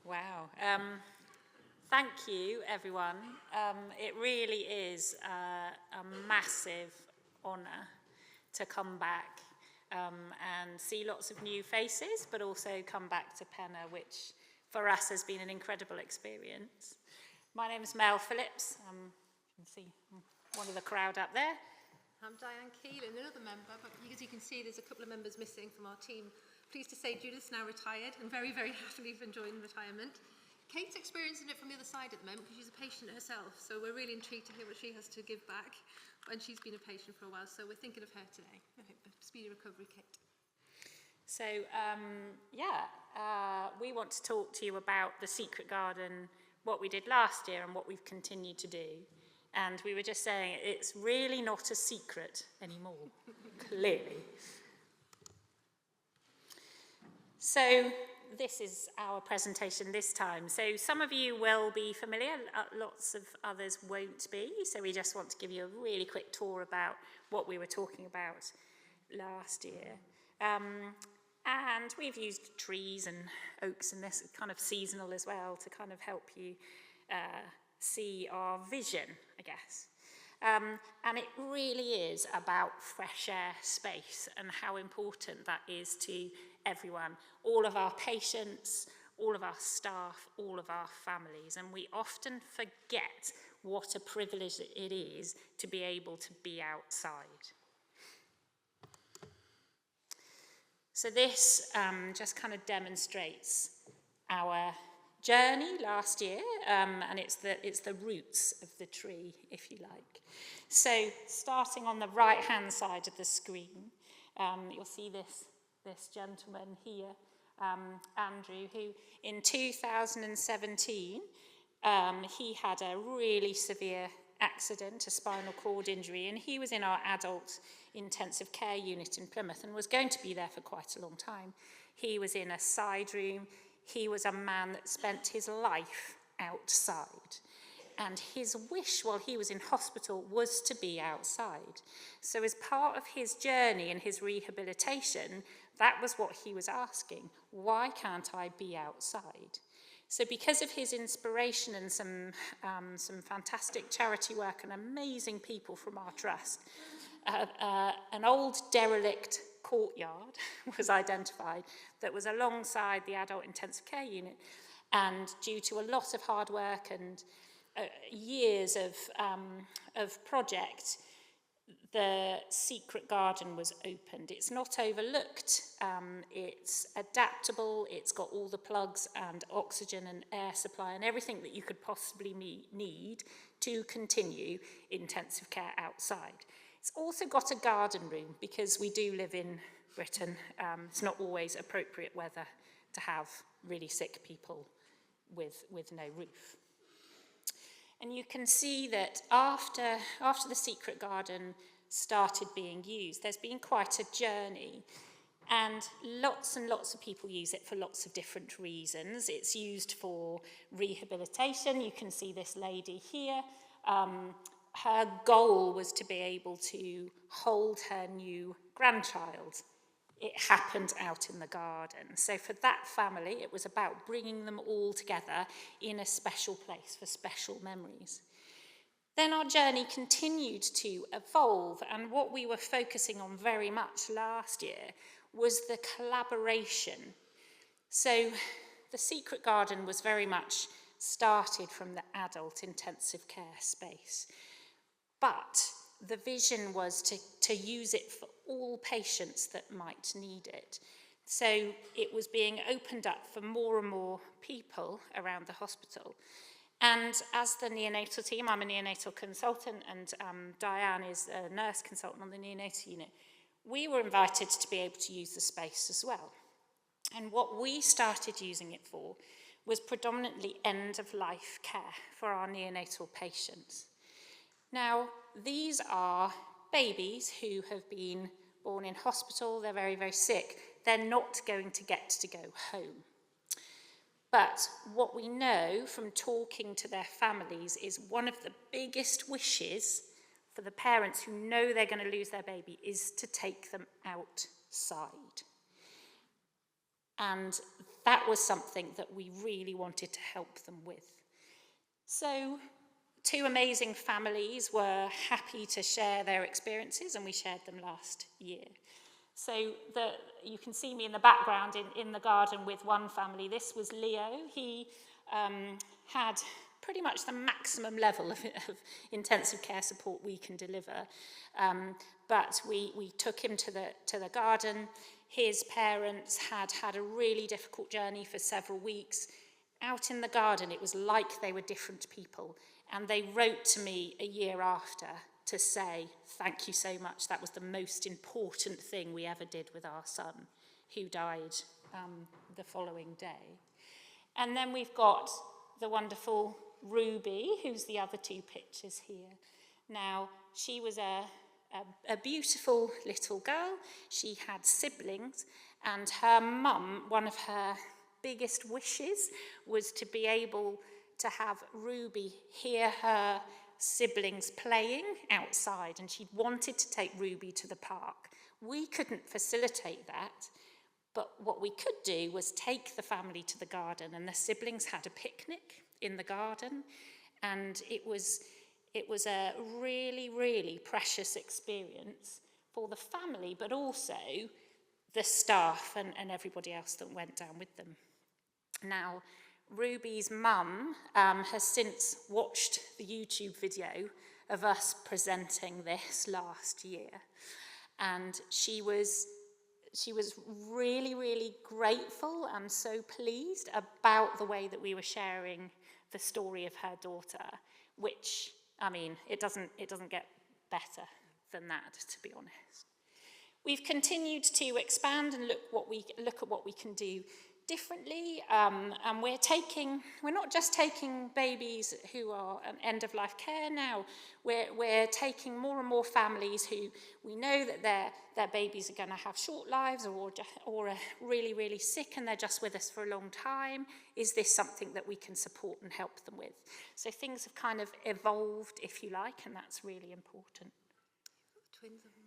Wow. Thank you, everyone. It really is a massive honour to come back and see lots of new faces, but also come back to Penna, which for us has been an incredible experience. My name is Mel Phillips. You can see one of the crowd up there. I'm Diane Keelan, another member, but as you can see, there's a couple of members missing from our team. Pleased to say Judith's now retired and very, very happily enjoying retirement. Kate's experiencing it from the other side at the moment because she's a patient herself, so we're really intrigued to hear what she has to give back, and she's been a patient for a while, so we're thinking of her today. I hope a speedy recovery, Kate. So, we want to talk to you about the Secret Garden, what we did last year and what we've continued to do. And we were just saying it's really not a secret anymore, clearly. So this is our presentation this time. So some of you will be familiar, lots of others won't be. So we just want to give you a really quick tour about what we were talking about last year. And we've used trees and oaks and this kind of seasonal as well to kind of help you see our vision, I guess. And it really is about fresh air space and how important that is to everyone, all of our patients, all of our staff, all of our families. And we often forget what a privilege it is to be able to be outside. So this just kind of demonstrates our journey last year, and it's the roots of the tree, if you like. So starting on the right-hand side of the screen, you'll see this gentleman here, Andrew, who in 2017, he had a really severe accident, a spinal cord injury, and he was in our adult intensive care unit in Plymouth and was going to be there for quite a long time. He was in a side room. He was a man that spent his life outside. And his wish while he was in hospital was to be outside. So as part of his journey and his rehabilitation, that was what he was asking. Why can't I be outside? So because of his inspiration and some fantastic charity work and amazing people from our trust, an old derelict courtyard was identified that was alongside the adult intensive care unit, and due to a lot of hard work and years of project, the Secret Garden was opened. It's not overlooked, it's adaptable, it's got all the plugs and oxygen and air supply and everything that you could possibly need to continue intensive care outside. It's also got a garden room because we do live in Britain. It's not always appropriate weather to have really sick people with no roof. And you can see that after the Secret Garden started being used, there's been quite a journey, and lots of people use it for lots of different reasons. It's used for rehabilitation. You can see this lady here. Her goal was to be able to hold her new grandchild. It happened out in the garden. So for that family, it was about bringing them all together in a special place for special memories. Then our journey continued to evolve, and what we were focusing on very much last year was the collaboration. So the Secret Garden was very much started from the adult intensive care space. But the vision was to use it for all patients that might need it. So it was being opened up for more and more people around the hospital. And as the neonatal team, I'm a neonatal consultant, and Diane is a nurse consultant on the neonatal unit, we were invited to be able to use the space as well. And what we started using it for was predominantly end-of-life care for our neonatal patients. Now, these are babies who have been born in hospital, they're very, very sick, they're not going to get to go home. But what we know from talking to their families is one of the biggest wishes for the parents who know they're going to lose their baby is to take them outside. And that was something that we really wanted to help them with. So 2 amazing families were happy to share their experiences, and we shared them last year. So you can see me in the background in the garden with one family. This was Leo. He had pretty much the maximum level of intensive care support we can deliver. But we took him to the garden. His parents had a really difficult journey for several weeks. Out in the garden, it was like they were different people. And they wrote to me a year after to say, thank you so much. That was the most important thing we ever did with our son, who died the following day. And then we've got the wonderful Ruby, who's the other 2 pictures here. Now, she was a beautiful little girl. She had siblings, and her mum, one of her biggest wishes was to be able to have Ruby hear her siblings playing outside, and she wanted to take Ruby to the park. We couldn't facilitate that, but what we could do was take the family to the garden, and the siblings had a picnic in the garden, and it was a really, really precious experience for the family, but also the staff and everybody else that went down with them. Now, Ruby's mum has since watched the YouTube video of us presenting this last year, and she was really, really grateful and so pleased about the way that we were sharing the story of her daughter, which, I mean, it doesn't get better than that, to be honest. We've continued to expand and look at what we can do differently, and we're not just taking babies who are at end-of-life care now. We're taking more and more families who we know that their babies are going to have short lives or are really, really sick and they're just with us for a long time. Is this something that we can support and help them with? So things have kind of evolved, if you like, and that's really important. Twins, haven't we?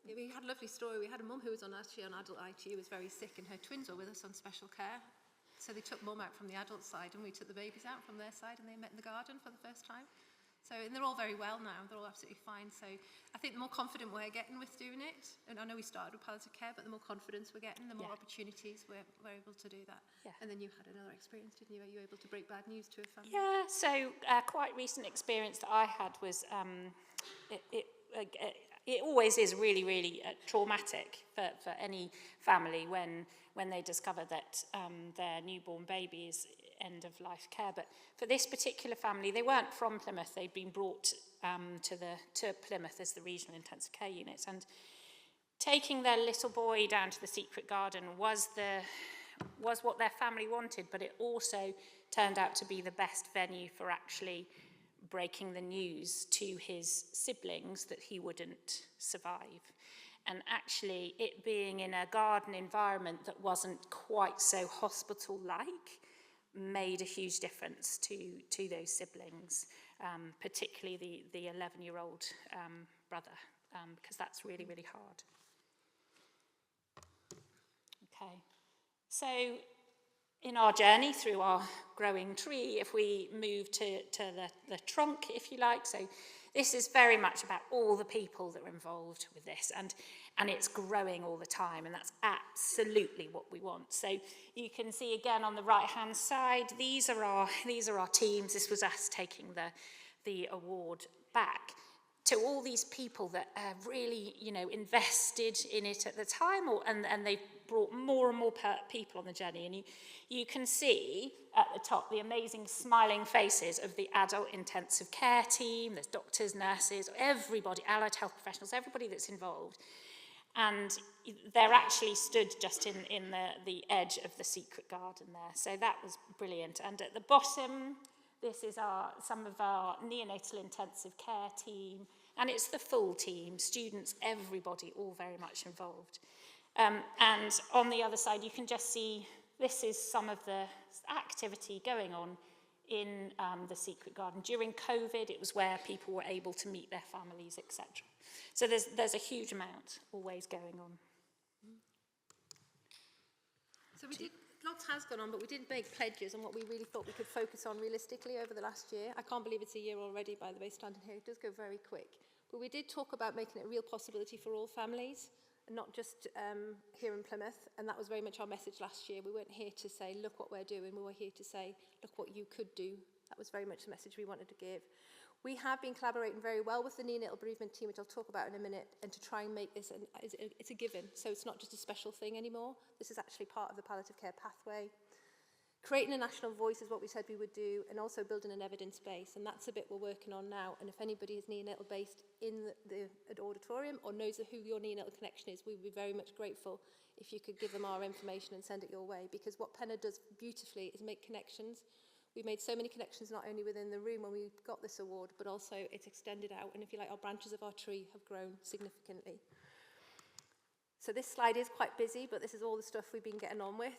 Yeah, we had a lovely story. We had a mum who was on adult ITU, was very sick, and her twins were with us on special care. So they took mum out from the adult side, and we took the babies out from their side, and they met in the garden for the first time. So, and they're all very well now. They're all absolutely fine. So I think the more confident we're getting with doing it, and I know we started with palliative care, but the more confidence we're getting, the more opportunities we're able to do that. Yeah. And then you had another experience, didn't you? Were you able to break bad news to a family? Yeah, so quite recent experience that I had was it always is really, really traumatic for any family when they discover that their newborn baby is end-of-life care. But for this particular family, they weren't from Plymouth. They'd been brought to Plymouth as the regional intensive care unit. And taking their little boy down to the secret garden was what their family wanted, but it also turned out to be the best venue for actually breaking the news to his siblings that he wouldn't survive. And actually, it being in a garden environment that wasn't quite so hospital-like made a huge difference to those siblings, particularly the 11-year-old brother, because that's really, really hard. Okay, so in our journey through our growing tree, if we move to the trunk, if you like, so this is very much about all the people that are involved with this, and it's growing all the time, and that's absolutely what we want. So you can see again on the right-hand side, these are our teams. This was us taking the award back to all these people that have really, invested in it at the time, and they've brought more and more people on the journey. And you can see at the top the amazing smiling faces of the adult intensive care team. There's doctors, nurses, everybody, allied health professionals, everybody that's involved. And they're actually stood just in the edge of the secret garden there. So that was brilliant. And at the bottom, this is some of our neonatal intensive care team, and it's the full team, students, everybody, all very much involved. And on the other side, you can just see this is some of the activity going on in the secret garden. During COVID, it was where people were able to meet their families, etc. So there's a huge amount always going on. So we did, lots has gone on, but we did make pledges on what we really thought we could focus on realistically over the last year. I can't believe it's a year already, by the way, standing here. It does go very quick. But we did talk about making it a real possibility for all families, and not just here in Plymouth. And that was very much our message last year. We weren't here to say, look what we're doing. We were here to say, look what you could do. That was very much the message we wanted to give. We have been collaborating very well with the neonatal bereavement team, which I'll talk about in a minute, and to try and make this, it's a given. So it's not just a special thing anymore. This is actually part of the palliative care pathway. Creating a national voice is what we said we would do, and also building an evidence base. And that's a bit we're working on now. And if anybody is neonatal based in the auditorium or knows who your neonatal connection is, we would be very much grateful if you could give them our information and send it your way. Because what Penna does beautifully is make connections. We made so many connections not only within the room when we got this award, but also it's extended out. And if you like, our branches of our tree have grown significantly. So this slide is quite busy, but this is all the stuff we've been getting on with.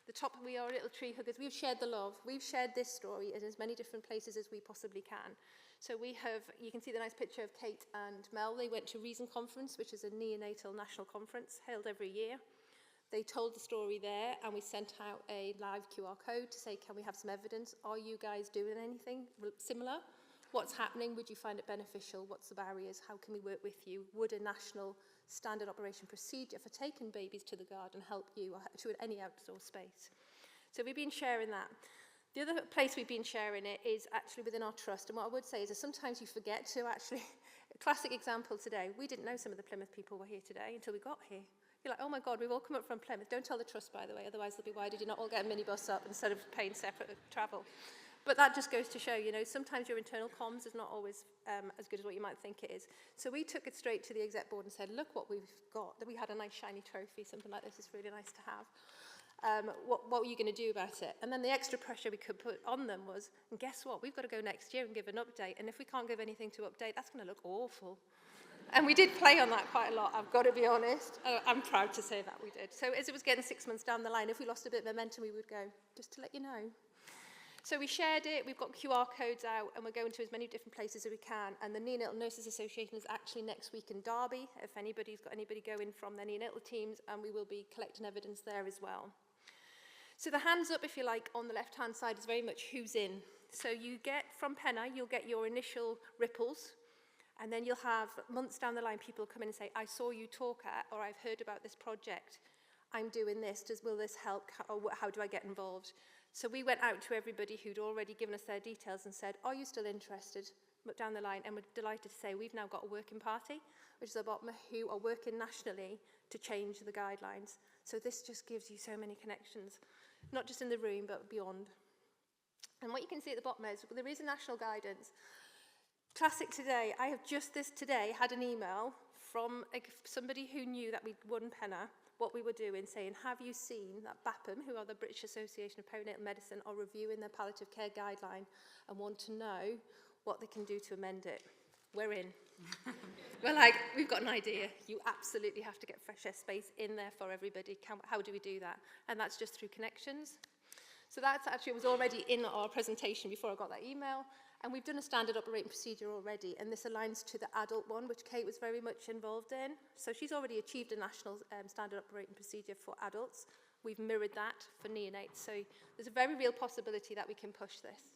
The top, we are little tree huggers. We've shared the love. We've shared this story in as many different places as we possibly can. So we have, you can see the nice picture of Kate and Mel. They went to Reason Conference, which is a neonatal national conference held every year. They told the story there, and we sent out a live QR code to say, can we have some evidence? Are you guys doing anything similar? What's happening? Would you find it beneficial? What's the barriers? How can we work with you? Would a national standard operation procedure for taking babies to the garden help you, or to any outdoor space? So we've been sharing that. The other place we've been sharing it is actually within our trust. And what I would say is that sometimes you forget to actually, a classic example today, we didn't know some of the Plymouth people were here today until we got here. You're like, oh my God, we've all come up from Plymouth. Don't tell the trust, by the way, otherwise they'll be, why did you not all get a minibus up instead of paying separate travel? But that just goes to show, you know, sometimes your internal comms is not always as good as what you might think it is. So we took it straight to the exec board and said, look what we've got. We had a nice shiny trophy, something like this is really nice to have. What were you going to do about it? And then the extra pressure we could put on them was, and guess what? We've got to go next year and give an update. And if we can't give anything to update, that's going to look awful. And we did play on that quite a lot, I've got to be honest. I'm proud to say that we did. So as it was getting 6 months down the line, if we lost a bit of momentum, we would go, just to let you know. So we shared it, we've got QR codes out, and we're going to as many different places as we can. And the Neonatal Nurses Association is actually next week in Derby, if anybody's got anybody going from their neonatal teams, and we will be collecting evidence there as well. So the hands up, if you like, on the left-hand side is very much who's in. So you get, from Penna, you'll get your initial ripples, and then you'll have, months down the line, people come in and say, I saw you talk at, or I've heard about this project. I'm doing this, will this help, or how do I get involved? So we went out to everybody who'd already given us their details and said, are you still interested? Look down the line, and we're delighted to say we've now got a working party, which is Obotma, who are working nationally to change the guidelines. So this just gives you so many connections, not just in the room, but beyond. And what you can see at the bottom is there is a national guidance. Classic today, I have just this today had an email from somebody who knew that we'd won Penna, what we were doing, saying, have you seen that BAPM, who are the British Association of Perinatal Medicine, are reviewing their palliative care guideline and want to know what they can do to amend it? We're in. We're like, we've got an idea. You absolutely have to get fresh air space in there for everybody. How do we do that? And that's just through connections. So that's actually, was already in our presentation before I got that email. And we've done a standard operating procedure already, and this aligns to the adult one, which Kate was very much involved in. So she's already achieved a national standard operating procedure for adults. We've mirrored that for neonates. So there's a very real possibility that we can push this.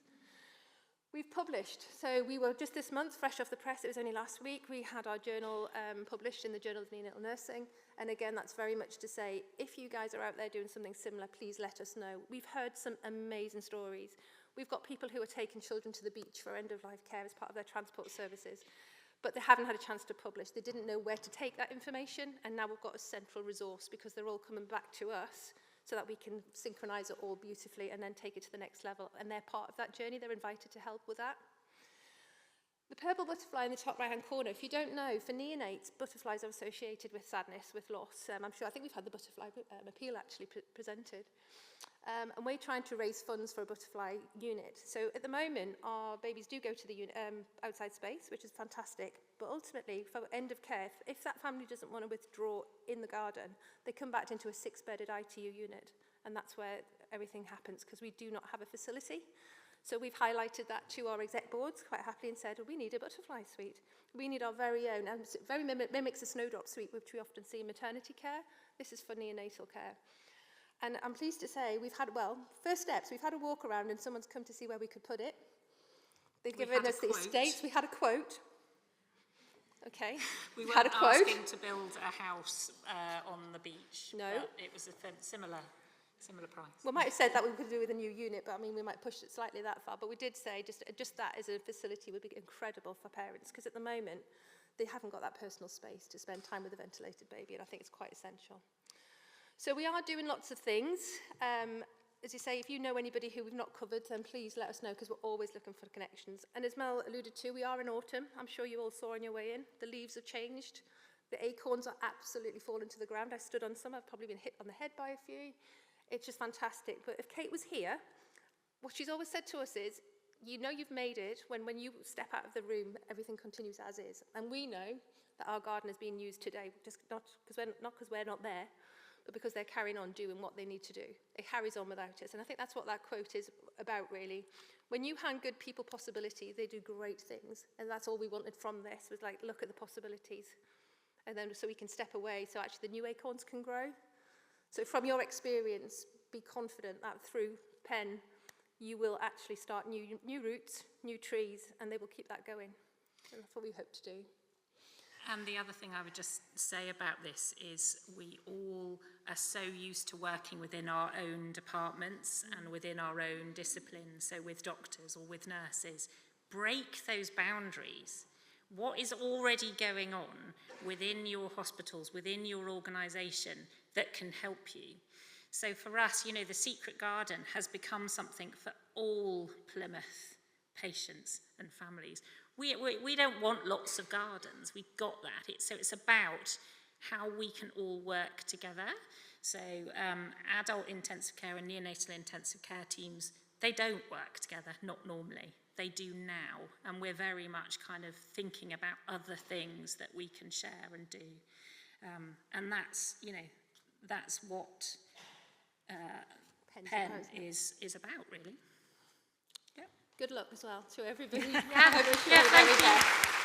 We've published. So we were just this month, fresh off the press, it was only last week, we had our journal published in the Journal of Neonatal Nursing. And again, that's very much to say, if you guys are out there doing something similar, please let us know. We've heard some amazing stories. We've got people who are taking children to the beach for end-of-life care as part of their transport services, but they haven't had a chance to publish. They didn't know where to take that information, and now we've got a central resource because they're all coming back to us so that we can synchronise it all beautifully and then take it to the next level. And they're part of that journey. They're invited to help with that. The purple butterfly in the top right-hand corner, if you don't know, for neonates, butterflies are associated with sadness, with loss. I think we've had the butterfly appeal actually presented. And we're trying to raise funds for a butterfly unit. So at the moment, our babies do go to the outside space, which is fantastic. But ultimately, for end of care, if that family doesn't want to withdraw in the garden, they come back into a 6-bedded ITU unit. And that's where everything happens, because we do not have a facility. So we've highlighted that to our exec boards quite happily and said, well, we need a butterfly suite. We need our very own, and it very mimics a snowdrop suite, which we often see in maternity care. This is for neonatal care. And I'm pleased to say we've had, well, first steps, we've had a walk around and someone's come to see where we could put it. They've given us the estates. We had a quote. Okay. We had a weren't quote. asking to build a house on the beach. No. But it was a similar price. We might have said that we could do with a new unit, but I mean, we might push it slightly that far. But we did say just that as a facility would be incredible for parents, because at the moment, they haven't got that personal space to spend time with a ventilated baby, and I think it's quite essential. So we are doing lots of things. As you say, if you know anybody who we've not covered, then please let us know, because we're always looking for connections. And as Mel alluded to, we are in autumn. I'm sure you all saw on your way in. The leaves have changed. The acorns are absolutely fallen to the ground. I stood on some. I've probably been hit on the head by a few. It's just fantastic. But if Kate was here, what she's always said to us is, you know you've made it when you step out of the room, everything continues as is. And we know that our garden is being used today, just not because we're not there, but because they're carrying on doing what they need to do. It carries on without us. And I think that's what that quote is about, really. When you hand good people possibility, they do great things. And that's all we wanted from this, was like, look at the possibilities. And then so we can step away, so actually the new acorns can grow. So from your experience, be confident that through Penn, you will actually start new roots, new trees, and they will keep that going. And that's what we hope to do. And the other thing I would just say about this is we all are so used to working within our own departments and within our own disciplines, so with doctors or with nurses. Break those boundaries. What is already going on within your hospitals, within your organisation that can help you? So for us, you know, the Secret Garden has become something for all Plymouth patients and families. We don't want lots of gardens. We've got that. So it's about how we can all work together. So adult intensive care and neonatal intensive care teams, they don't work together, not normally. They do now. And we're very much kind of thinking about other things that we can share and do. And that's, you know, that's what Penn is about, really. Good luck as well to everybody. Yeah, thank you.